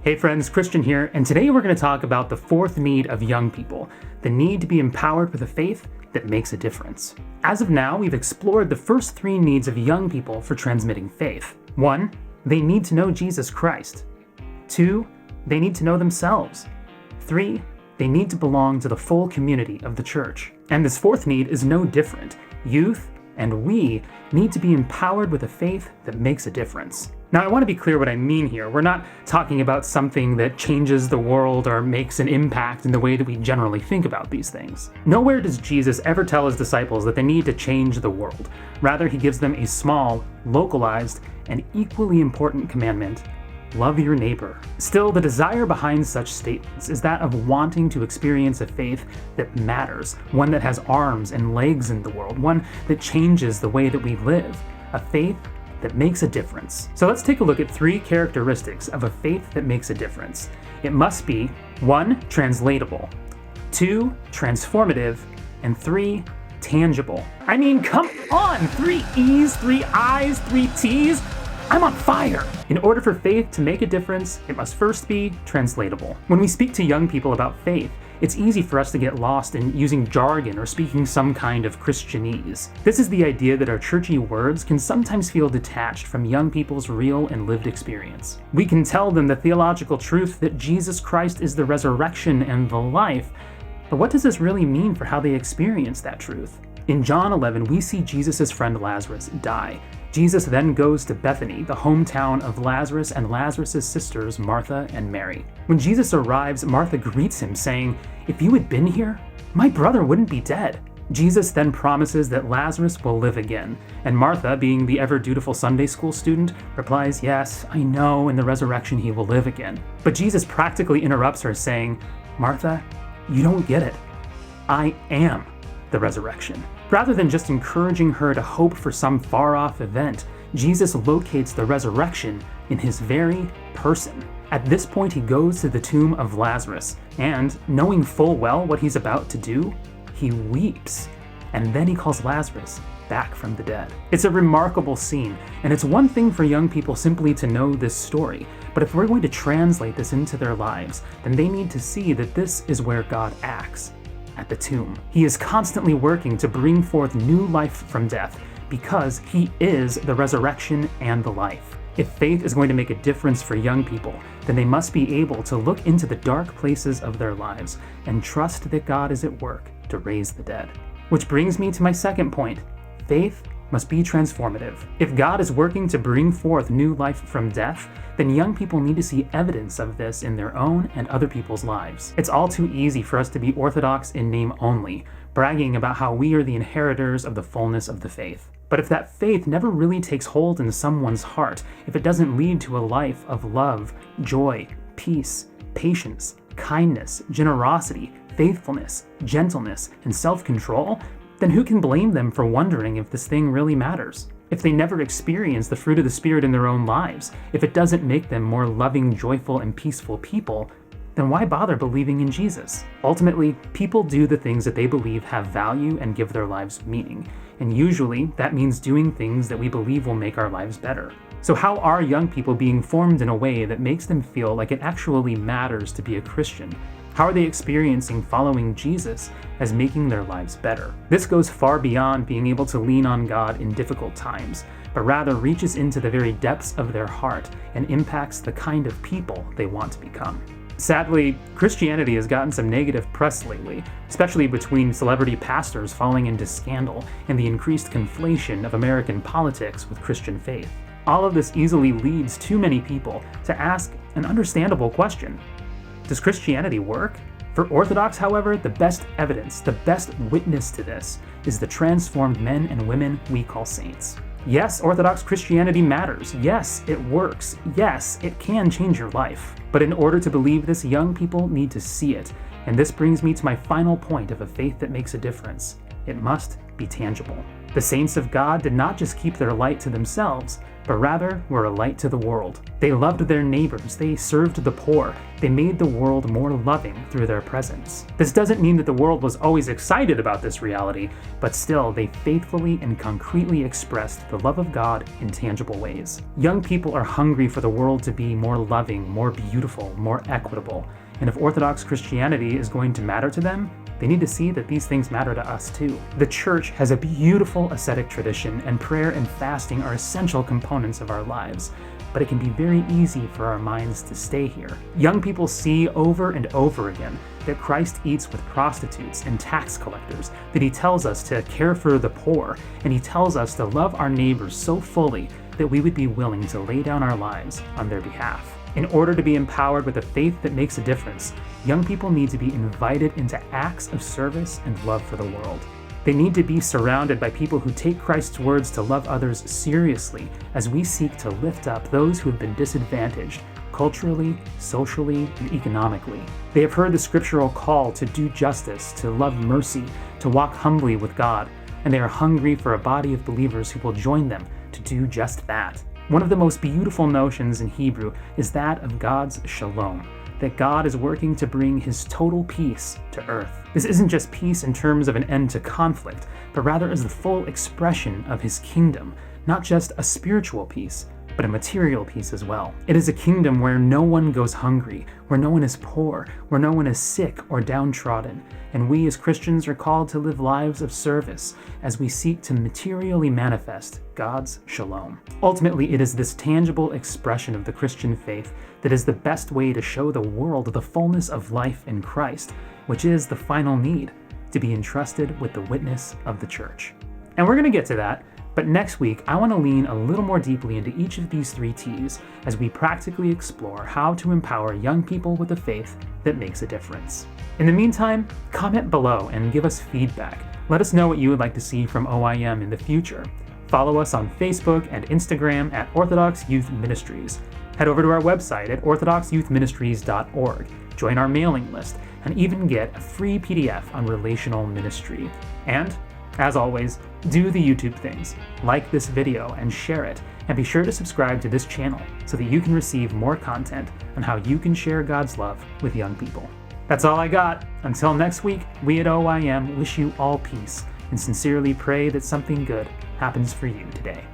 Hey friends, Christian here, and today we're going to talk about the fourth need of young people, the need to be empowered with a faith that makes a difference. As of now, we've explored the first three needs of young people for transmitting faith. 1. They need to know Jesus Christ. 2. They need to know themselves. 3. They need to belong to the full community of the church. And this fourth need is no different. Youth and we need to be empowered with a faith that makes a difference. Now, I want to be clear what I mean here. We're not talking about something that changes the world or makes an impact in the way that we generally think about these things. Nowhere does Jesus ever tell his disciples that they need to change the world. Rather, he gives them a small, localized, and equally important commandment: love your neighbor. Still, the desire behind such statements is that of wanting to experience a faith that matters, one that has arms and legs in the world, one that changes the way that we live, a faith that makes a difference. So let's take a look at three characteristics of a faith that makes a difference. It must be 1. Translatable, 2. Transformative, and 3. Tangible. I mean, come on! 3 E's, 3 I's, 3 T's. I'm on fire! In order for faith to make a difference, it must first be translatable. When we speak to young people about faith, it's easy for us to get lost in using jargon or speaking some kind of Christianese. This is the idea that our churchy words can sometimes feel detached from young people's real and lived experience. We can tell them the theological truth that Jesus Christ is the resurrection and the life, but what does this really mean for how they experience that truth? In John 11, we see Jesus' friend Lazarus die. Jesus then goes to Bethany, the hometown of Lazarus and Lazarus' sisters, Martha and Mary. When Jesus arrives, Martha greets him, saying, "If you had been here, my brother wouldn't be dead." Jesus then promises that Lazarus will live again, and Martha, being the ever-dutiful Sunday school student, replies, "Yes, I know, in the resurrection he will live again." But Jesus practically interrupts her, saying, "Martha, you don't get it. I am the resurrection." Rather than just encouraging her to hope for some far-off event, Jesus locates the resurrection in his very person. At this point, he goes to the tomb of Lazarus, and, knowing full well what he's about to do, he weeps. And then he calls Lazarus back from the dead. It's a remarkable scene, and it's one thing for young people simply to know this story, but if we're going to translate this into their lives, then they need to see that this is where God acts. At the tomb. He is constantly working to bring forth new life from death because he is the resurrection and the life. If faith is going to make a difference for young people, then they must be able to look into the dark places of their lives and trust that God is at work to raise the dead. Which brings me to my second point. Faith must be transformative. If God is working to bring forth new life from death, then young people need to see evidence of this in their own and other people's lives. It's all too easy for us to be Orthodox in name only, bragging about how we are the inheritors of the fullness of the faith. But if that faith never really takes hold in someone's heart, if it doesn't lead to a life of love, joy, peace, patience, kindness, generosity, faithfulness, gentleness, and self-control, then who can blame them for wondering if this thing really matters? If they never experience the fruit of the Spirit in their own lives, if it doesn't make them more loving, joyful, and peaceful people, then why bother believing in Jesus? Ultimately, people do the things that they believe have value and give their lives meaning, and usually that means doing things that we believe will make our lives better. So how are young people being formed in a way that makes them feel like it actually matters to be a Christian? How are they experiencing following Jesus as making their lives better? This goes far beyond being able to lean on God in difficult times, but rather reaches into the very depths of their heart and impacts the kind of people they want to become. Sadly, Christianity has gotten some negative press lately, especially between celebrity pastors falling into scandal and the increased conflation of American politics with Christian faith. All of this easily leads too many people to ask an understandable question. Does Christianity work? For Orthodox, however, the best evidence, the best witness to this is the transformed men and women we call saints. Yes, Orthodox Christianity matters. Yes, it works. Yes, it can change your life. But in order to believe this, young people need to see it. And this brings me to my final point of a faith that makes a difference. It must be tangible. The saints of God did not just keep their light to themselves, but rather were a light to the world. They loved their neighbors, they served the poor, they made the world more loving through their presence. This doesn't mean that the world was always excited about this reality, but still they faithfully and concretely expressed the love of God in tangible ways. Young people are hungry for the world to be more loving, more beautiful, more equitable. And if Orthodox Christianity is going to matter to them, they need to see that these things matter to us too. The church has a beautiful ascetic tradition, and prayer and fasting are essential components of our lives. But it can be very easy for our minds to stay here. Young people see over and over again that Christ eats with prostitutes and tax collectors, that he tells us to care for the poor, and he tells us to love our neighbors so fully that we would be willing to lay down our lives on their behalf. In order to be empowered with a faith that makes a difference, young people need to be invited into acts of service and love for the world. They need to be surrounded by people who take Christ's words to love others seriously as we seek to lift up those who have been disadvantaged culturally, socially, and economically. They have heard the scriptural call to do justice, to love mercy, to walk humbly with God, and they are hungry for a body of believers who will join them to do just that. One of the most beautiful notions in Hebrew is that of God's shalom, that God is working to bring his total peace to earth. This isn't just peace in terms of an end to conflict, but rather as the full expression of his kingdom, not just a spiritual peace, but a material peace as well. It is a kingdom where no one goes hungry, where no one is poor, where no one is sick or downtrodden, and we as Christians are called to live lives of service as we seek to materially manifest God's shalom. Ultimately, it is this tangible expression of the Christian faith that is the best way to show the world the fullness of life in Christ, which is the final need, to be entrusted with the witness of the church. And we're going to get to that, but next week I want to lean a little more deeply into each of these three T's as we practically explore how to empower young people with a faith that makes a difference. In the meantime, comment below and give us feedback. Let us know what you would like to see from OIM in the future. Follow us on Facebook and Instagram at Orthodox Youth Ministries. Head over to our website at orthodoxyouthministries.org. Join our mailing list and even get a free PDF on relational ministry. And, as always, do the YouTube things. Like this video and share it, and be sure to subscribe to this channel so that you can receive more content on how you can share God's love with young people. That's all I got. Until next week, we at OIM wish you all peace and sincerely pray that something good happens for you today.